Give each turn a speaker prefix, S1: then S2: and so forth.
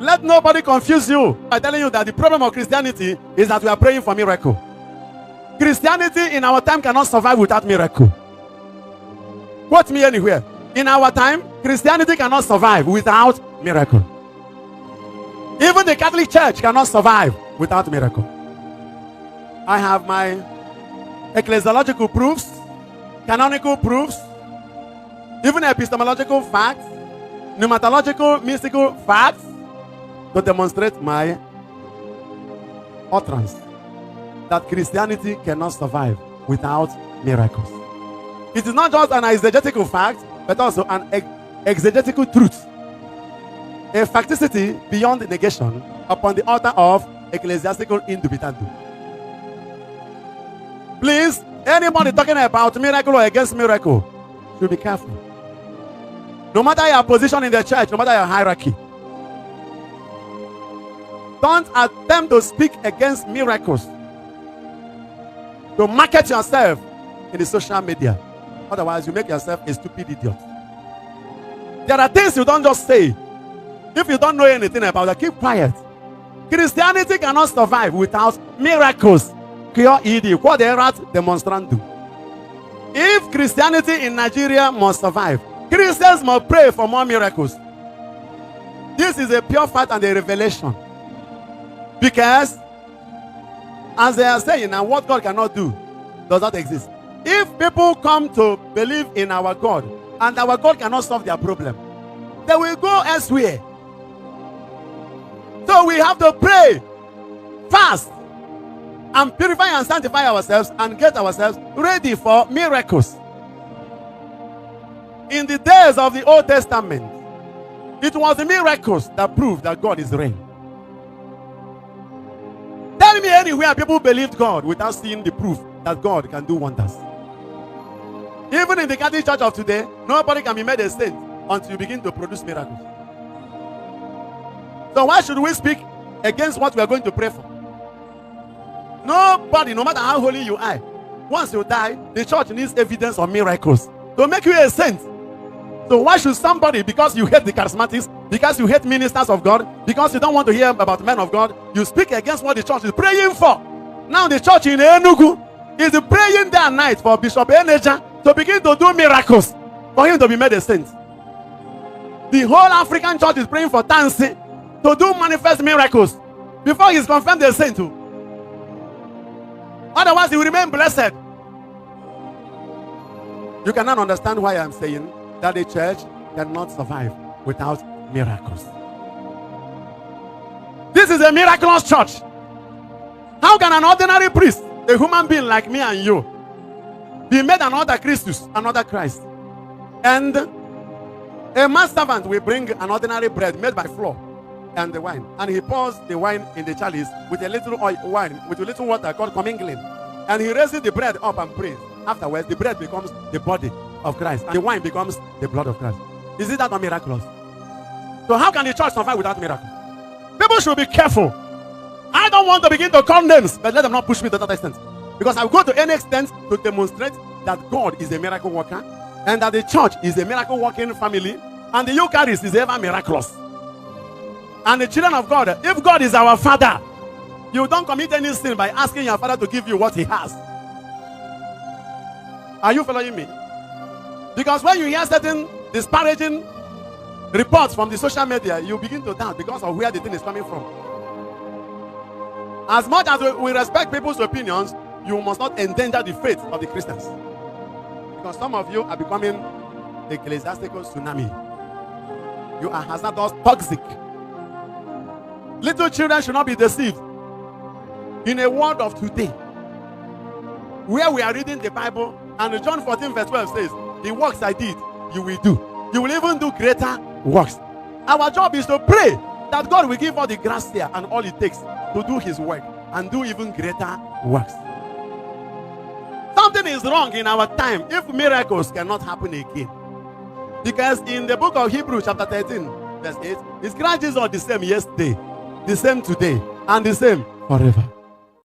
S1: Let nobody confuse you by telling you that the problem of Christianity is that we are praying for miracle. Christianity in our time cannot survive without miracle. Quote me anywhere. In our time, Christianity cannot survive without miracle. Even the Catholic Church cannot survive without miracle. I have my ecclesiological proofs, canonical proofs, even epistemological facts, pneumatological, mystical facts to demonstrate my utterance that Christianity cannot survive without miracles. It is not just an exegetical fact, but also an exegetical truth. A facticity beyond negation upon the altar of ecclesiastical indubitando. Please, anybody talking about miracle or against miracle should be careful. No matter your position in the church, no matter your hierarchy, don't attempt to speak against miracles to market yourself in the social media. Otherwise, you make yourself a stupid idiot. There are things you don't just say. If you don't know anything about it, keep quiet. Christianity cannot survive without miracles. If Christianity in Nigeria must survive, Christians must pray for more miracles. This is a pure fact and a revelation. Because, as they are saying, now what God cannot do does not exist. If people come to believe in our God and our God cannot solve their problem, they will go elsewhere. So we have to pray, fast, and purify and sanctify ourselves and get ourselves ready for miracles. In the days of the Old Testament, it was the miracles that proved that God is real. Tell me anywhere people believed God without seeing the proof that God can do wonders. Even in the Catholic Church of today, nobody can be made a saint until you begin to produce miracles. So why should we speak against what we are going to pray for? Nobody, no matter how holy you are, once you die, the church needs evidence of miracles to make you a saint. So why should somebody, because you hate the charismatics, because you hate ministers of God, because you don't want to hear about men of God, you speak against what the church is praying for? Now the church in Enugu is praying day and night for Bishop Eneja to begin to do miracles for him to be made a saint. The whole African church is praying for Tansi to do manifest miracles before he's confirmed a saint too. Otherwise he will remain blessed. You cannot understand why I'm saying that the church cannot survive without miracles. This is a miraculous church. How can an ordinary priest, a human being like me and you, be made another Christus, another Christ? And a manservant will bring an ordinary bread made by flour and the wine, and he pours the wine in the chalice with a little wine, with a little water called commingling, and he raises the bread up and prays. Afterwards, the bread becomes the body of Christ, and the wine becomes the blood of Christ. Is it that not miraculous? So how can the church survive without miracle? People should be careful. I don't want to begin to call names, but let them not push me to that extent. Because I will go to any extent to demonstrate that God is a miracle worker, and that the church is a miracle working family, and the Eucharist is ever miraculous. And the children of God, if God is our Father, you don't commit any sin by asking your Father to give you what He has. Are you following me? Because when you hear certain disparaging reports from the social media, you begin to doubt because of where the thing is coming from. As much as we respect people's opinions, you must not endanger the faith of the Christians. Because some of you are becoming the ecclesiastical tsunami. You are hazardous, toxic. Little children should not be deceived. In a world of today, where we are reading the Bible, and John 14 verse 12 says, the works I did, you will do. You will even do greater works. Our job is to pray that God will give all the grace here and all it takes to do His work and do even greater works. Something is wrong in our time if miracles cannot happen again. Because in the book of Hebrews chapter 13 verse 8, is Christ Jesus the same yesterday, the same today, and the same forever?